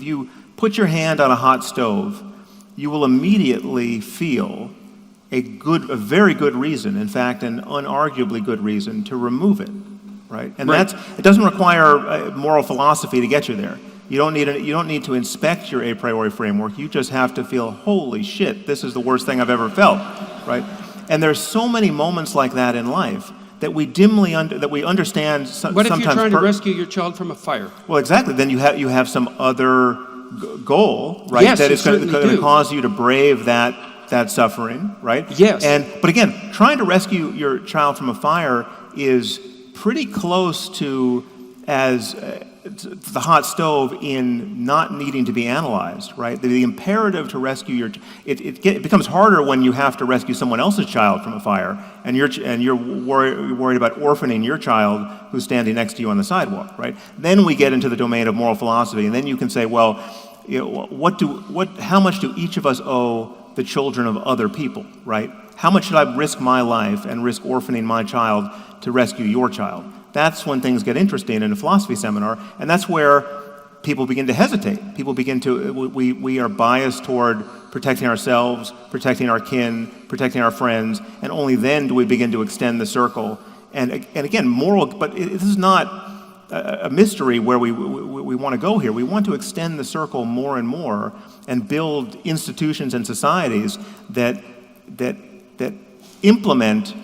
If you put your hand on a hot stove, you will immediately feel a very good reason, in fact, an unarguably good reason to remove it, right? And it doesn't require moral philosophy to get you there. You don't need to inspect your a priori framework. You just have to feel, holy shit, this is the worst thing I've ever felt, right? And there's so many moments like that in life that we dimly understand. What if you're trying to rescue your child from a fire? Well, exactly. Then you have some other goal, right? Yes, that is going to do. cause you to brave that suffering, right? Yes. But again, trying to rescue your child from a fire is pretty close to the hot stove in not needing to be analyzed, right? The imperative to rescue it becomes harder when you have to rescue someone else's child from a fire, and you're worried about orphaning your child who's standing next to you on the sidewalk, right? Then we get into the domain of moral philosophy, and then you can say, well, how much do each of us owe the children of other people, right? How much should I risk my life and risk orphaning my child to rescue your child? That's when things get interesting in a philosophy seminar, and that's where people begin to hesitate. People begin to, we are biased toward protecting ourselves, protecting our kin, protecting our friends, and only then do we begin to extend the circle. And again, moral, but this is not a mystery where we want to go here. We want to extend the circle more and more and build institutions and societies that implement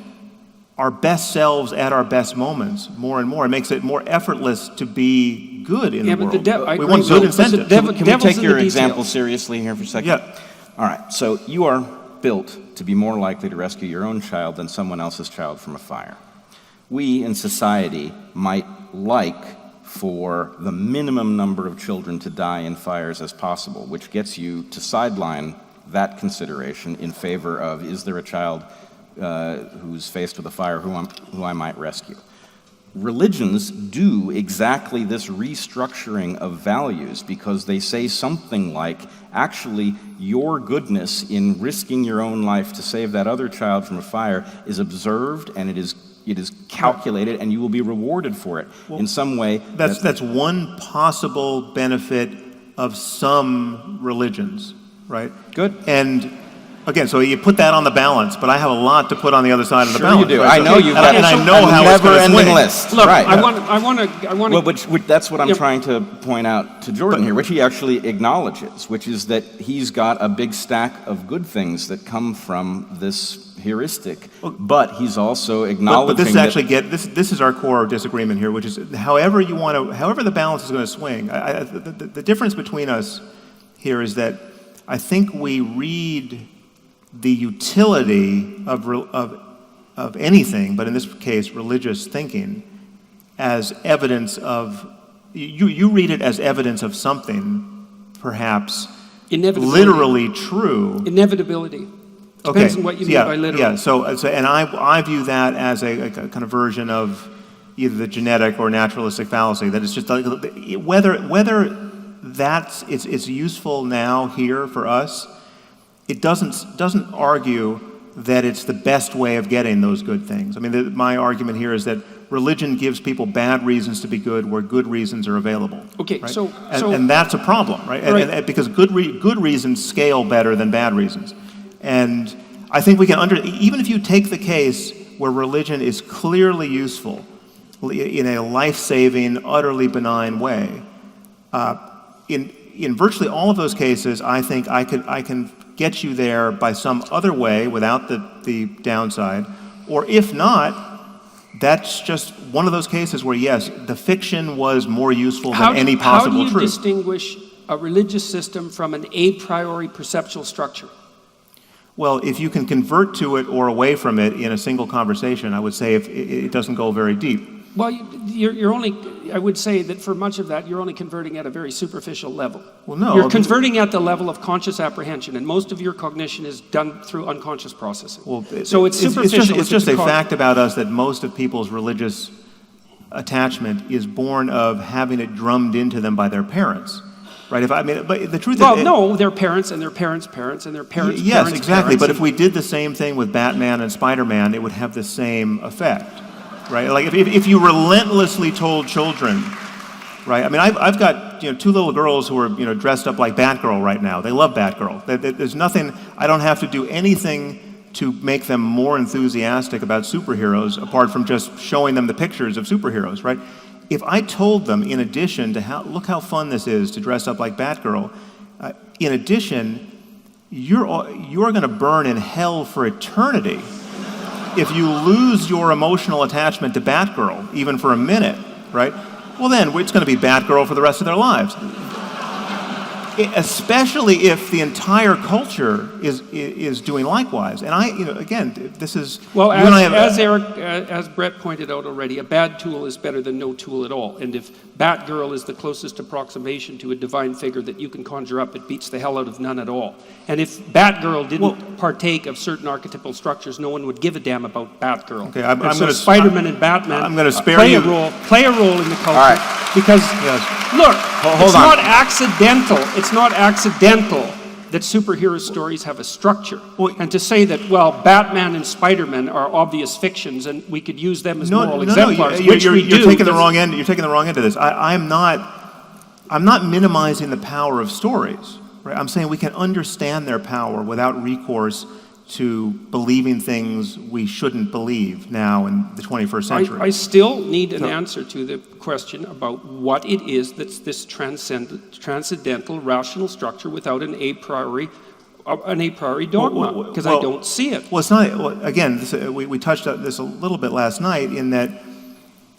our best selves at our best moments more and more. It makes it more effortless to be good in the world. We want good incentives. Can we take your example seriously here for a second? Yeah. All right, so you are built to be more likely to rescue your own child than someone else's child from a fire. We in society might like for the minimum number of children to die in fires as possible, which gets you to sideline that consideration in favor of, is there a child who's faced with a fire who I might rescue? Religions do exactly this restructuring of values because they say something like, actually, your goodness in risking your own life to save that other child from a fire is observed and it is calculated, and you will be rewarded for it in some way. That's one possible benefit of some religions, right? Good. And again, so you put that on the balance, but I have a lot to put on the other side of the Sure balance. you do. Right? I know you've got I know how it's going to never-ending list. Look, right. I want to. Well, that's what I'm trying to point out to Jordan here, which he actually acknowledges, which is that he's got a big stack of good things that come from this heuristic, but he's also acknowledging but this is actually this is our core disagreement here, which is however the balance is going to swing. The difference between us here is that I think we read the utility of anything, but in this case, religious thinking, as evidence of, you read it as evidence of something, perhaps, literally true. Inevitability. Depends on what you mean by literal. Yeah, so and I view that as a kind of version of either the genetic or naturalistic fallacy, that it's just like, whether it's useful now here for us, it doesn't argue that it's the best way of getting those good things. I mean, my argument here is that religion gives people bad reasons to be good where good reasons are available. Okay, right? so and that's a problem, right? Right. And because good reasons scale better than bad reasons. And I think we can even if you take the case where religion is clearly useful in a life-saving, utterly benign way, in virtually all of those cases, I think I can get you there by some other way without the downside, or if not, that's just one of those cases where, yes, the fiction was more useful than any possible truth. How do you distinguish a religious system from an a priori perceptual structure? Well, if you can convert to it or away from it in a single conversation, I would say if it doesn't go very deep. Well, you're only, I would say that for much of that, you're only converting at a very superficial level. Well, no. You're converting at the level of conscious apprehension, and most of your cognition is done through unconscious processing. Well, so it's superficial. It's just a fact about us that most of people's religious attachment is born of having it drummed into them by their parents. Right? But the truth is... no, their parents and their parents' parents and their parents' yes, parents' exactly. parents. But if we did the same thing with Batman and Spider-Man, it would have the same effect. Right? Like if you relentlessly told children, right? I mean, I've got got 2 little girls who are dressed up like Batgirl right now. They love Batgirl. There's nothing. I don't have to do anything to make them more enthusiastic about superheroes apart from just showing them the pictures of superheroes, right? If I told them, in addition to look how fun this is to dress up like Batgirl, in addition, you're going to burn in hell for eternity if you lose your emotional attachment to Batgirl, even for a minute, right? Well, then it's going to be Batgirl for the rest of their lives. Especially if the entire culture is doing likewise. And again, this is... Well, as Brett pointed out already, a bad tool is better than no tool at all. And if Batgirl is the closest approximation to a divine figure that you can conjure up, it beats the hell out of none at all. And if Batgirl didn't partake of certain archetypal structures, no one would give a damn about Batgirl. Okay, I'm so Spider-Man and Batman I'm gonna spare play you. Play a role in the culture. All right. Because, look, Hold it's on. not accidental. It's not accidental that superhero stories have a structure. And to say that, well, Batman and Spider-Man are obvious fictions and we could use them as moral exemplars, which we do. You're taking the wrong end. You're taking the wrong end of this. I'm not minimizing the power of stories. Right? I'm saying we can understand their power without recourse to believing things we shouldn't believe now in the 21st century. I still need an answer to the question about what it is that's this transcendental rational structure without an a priori dogma, because I don't see it. Well, it's not. Well, again, we touched on this a little bit last night in that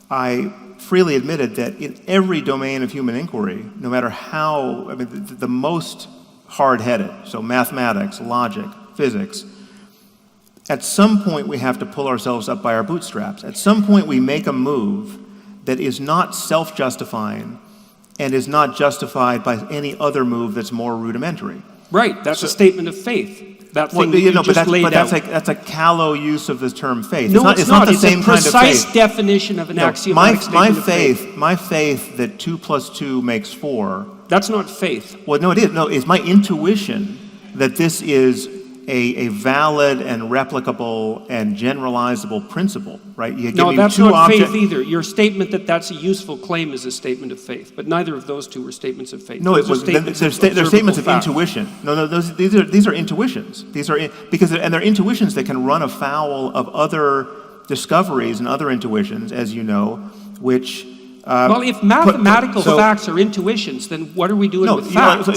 I freely admitted that in every domain of human inquiry, no matter how, the most hard-headed, so mathematics, logic, physics, at some point we have to pull ourselves up by our bootstraps. At some point we make a move that is not self-justifying and is not justified by any other move that's more rudimentary. Right, that's a statement of faith. That thing that you just laid out. That's a callow use of the term faith. No, it's not. The It's same a kind of precise faith. definition of an axiomatic statement of faith. My faith that 2 + 2 makes 4. That's not faith. Well, no, it is. No, it's my intuition that this is a valid and replicable and generalizable principle, right? No, that's not faith either. Your statement that that's a useful claim is a statement of faith, but neither of those two were statements of faith. No, those they're statements of intuition. No, these are intuitions. They're intuitions that can run afoul of other discoveries and other intuitions, as you know, which. Well, if mathematical facts are intuitions, then what are we doing with facts?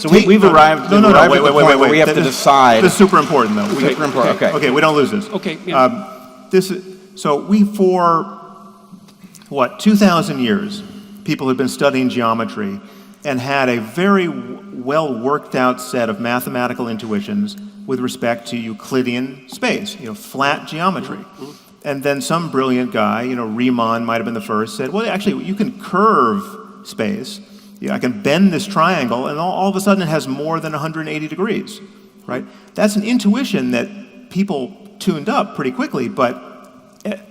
We've arrived. Wait. We have to decide. This is super important, though. Super important. Okay, we don't lose this. Okay. Yeah. For 2,000 years, people have been studying geometry and had a very well worked out set of mathematical intuitions with respect to Euclidean space, flat geometry. Mm-hmm. And then some brilliant guy, Riemann might have been the first, said, well, actually, you can curve space. I can bend this triangle, and all of a sudden it has more than 180 degrees, right? That's an intuition that people tuned up pretty quickly, but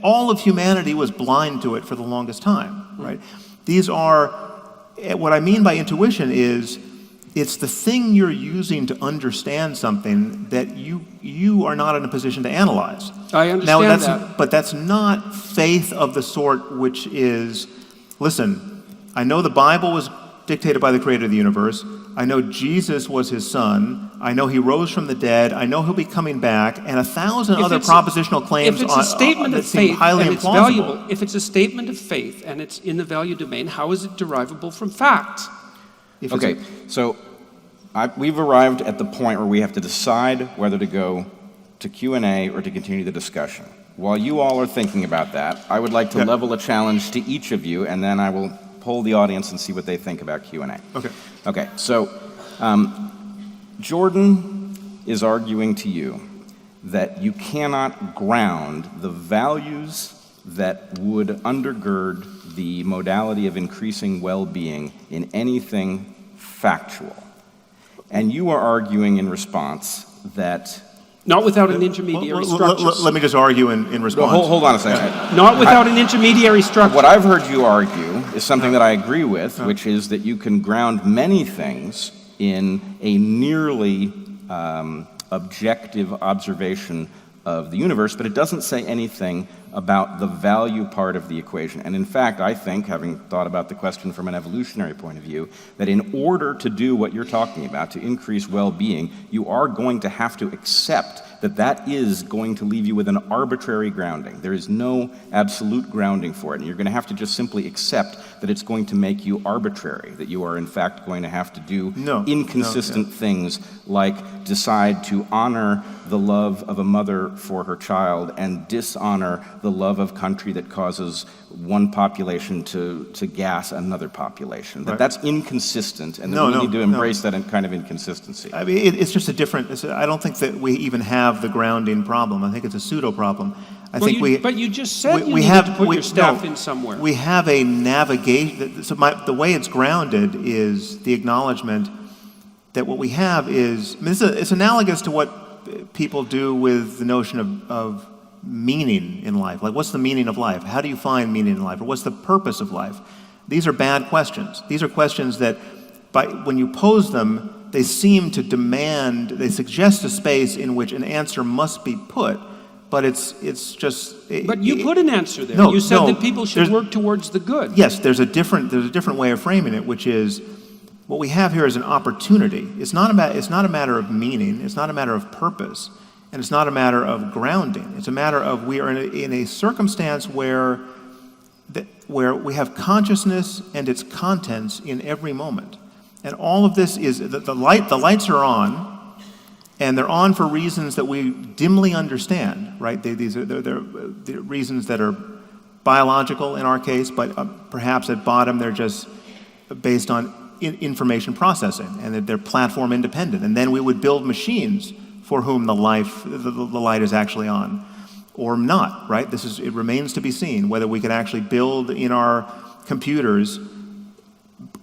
all of humanity was blind to it for the longest time, right? What I mean by intuition is, it's the thing you're using to understand something that you are not in a position to analyze. I understand that. But that's not faith of the sort which is, listen, I know the Bible was dictated by the creator of the universe. I know Jesus was his son. I know he rose from the dead. I know he'll be coming back. And 1,000 other propositional claims if it's a statement of faith highly and it's implausible. valuable, if it's a statement of faith and it's in the value domain, how is it derivable from facts? Okay, so we've arrived at the point where we have to decide whether to go to Q&A or to continue the discussion. While you all are thinking about that, I would like to level a challenge to each of you, and then I will poll the audience and see what they think about Q&A. Okay, so Jordan is arguing to you that you cannot ground the values that would undergird the modality of increasing well-being in anything factual. And you are arguing in response that... Not without an intermediary structure. Let me just argue in response. Hold on a second. Not without an intermediary structure. What I've heard you argue is something that I agree with, which is that you can ground many things in a nearly objective observation of the universe, but it doesn't say anything about the value part of the equation. And in fact, I think, having thought about the question from an evolutionary point of view, that in order to do what you're talking about, to increase well-being, you are going to have to accept that that is going to leave you with an arbitrary grounding. There is no absolute grounding for it, and you're going to have to just simply accept that it's going to make you arbitrary, that you are in fact going to have to do inconsistent things like decide to honor the love of a mother for her child and dishonor the love of country that causes one population to gas another population. That's inconsistent, and we need to embrace that kind of inconsistency. I mean, it's just a different, I don't think that we even have the grounding problem. I think it's a pseudo problem. But you just said you needed to put your staff in somewhere. We have a navigation, so the way it's grounded is the acknowledgement that what we have is, I mean, it's analogous to what people do with the notion of meaning in life. Like, what's the meaning of life? How do you find meaning in life? Or what's the purpose of life? These are bad questions. These are questions that, when you pose them, they seem to demand, they suggest a space in which an answer must be put, but it's just... But you put an answer there. You said that people should work towards the good. Yes, there's a different way of framing it, which is, what we have here is an opportunity. It's not a matter of meaning, it's not a matter of purpose, and it's not a matter of grounding. It's a matter of, we are in a circumstance where we have consciousness and its contents in every moment. And all of this is, the lights are on, and they're on for reasons that we dimly understand, right? They're reasons that are biological in our case, but perhaps at bottom they're just based on information processing, and that they're platform independent. And then we would build machines for whom the light is actually on, or not, right? It remains to be seen whether we can actually build in our computers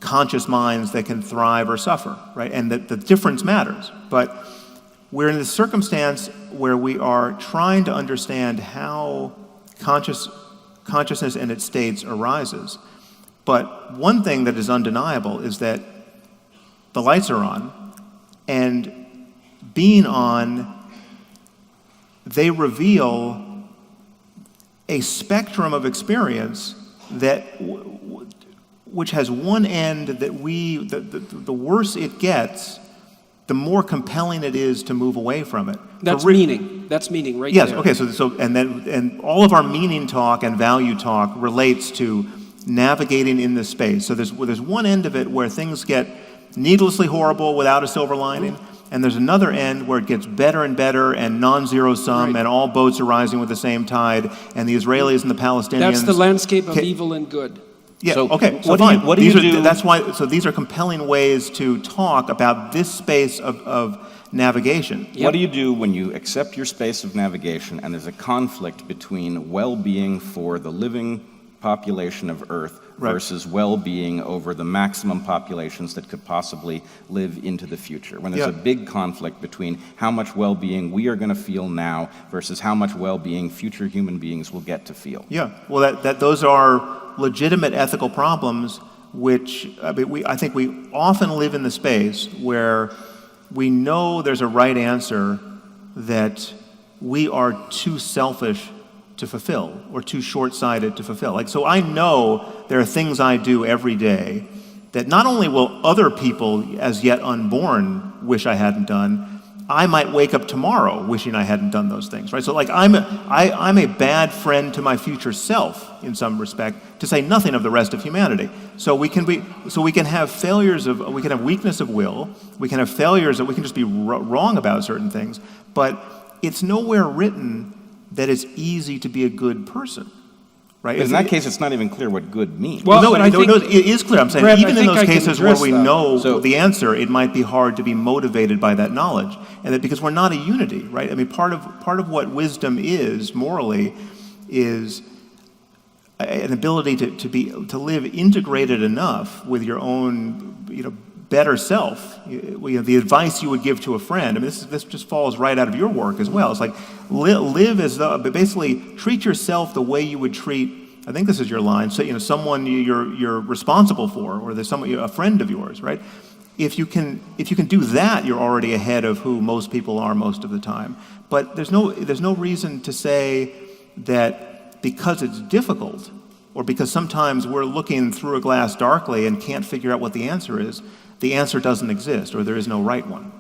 conscious minds that can thrive or suffer, right? And that the difference matters. But we're in this circumstance where we are trying to understand how consciousness and its states arises. But one thing that is undeniable is that the lights are on, and being on, they reveal a spectrum of experience that which has one end that the worse it gets, the more compelling it is to move away from it. That's meaning. That's meaning right there. Yes, okay, so and all of our meaning talk and value talk relates to navigating in this space. So there's one end of it where things get needlessly horrible without a silver lining, and there's another end where it gets better and better and non-zero sum, and all boats are rising with the same tide, and the Israelis and the Palestinians... That's the landscape of evil and good. Yeah, so, okay, so fine. What do you do? That's why, so these are compelling ways to talk about this space of navigation. What do you do when you accept your space of navigation and there's a conflict between well-being for the living population of Earth versus well-being over the maximum populations that could possibly live into the future? When there's a big conflict between how much well-being we are going to feel now versus how much well-being future human beings will get to feel. Yeah, well, those are legitimate ethical problems, which I think we often live in the space where we know there's a right answer that we are too selfish to fulfill or too short-sighted to fulfill. Like, so I know there are things I do every day that not only will other people as yet unborn wish I hadn't done, I might wake up tomorrow wishing I hadn't done those things, right? So like I'm a bad friend to my future self in some respect, to say nothing of the rest of humanity. So we can have failures we can have weakness of will, we can have failures that we can just be wrong about certain things, but it's nowhere written that it's easy to be a good person. Right? In that case, it's not even clear what good means. Well, no, it is clear. I'm saying Brett, even in those cases where we know the answer, it might be hard to be motivated by that knowledge, and that because we're not a unity, right? I mean, part of what wisdom is morally is an ability to live integrated enough with your own, better self. The advice you would give to a friend. I mean, this just falls right out of your work as well. It's like live as though, but basically treat yourself the way you would treat. I think this is your line. So someone you're responsible for, or there's a friend of yours, right? if you can do that, you're already ahead of who most people are most of the time. But there's no reason to say that because it's difficult, or because sometimes we're looking through a glass darkly and can't figure out what the answer is, the answer doesn't exist, or there is no right one.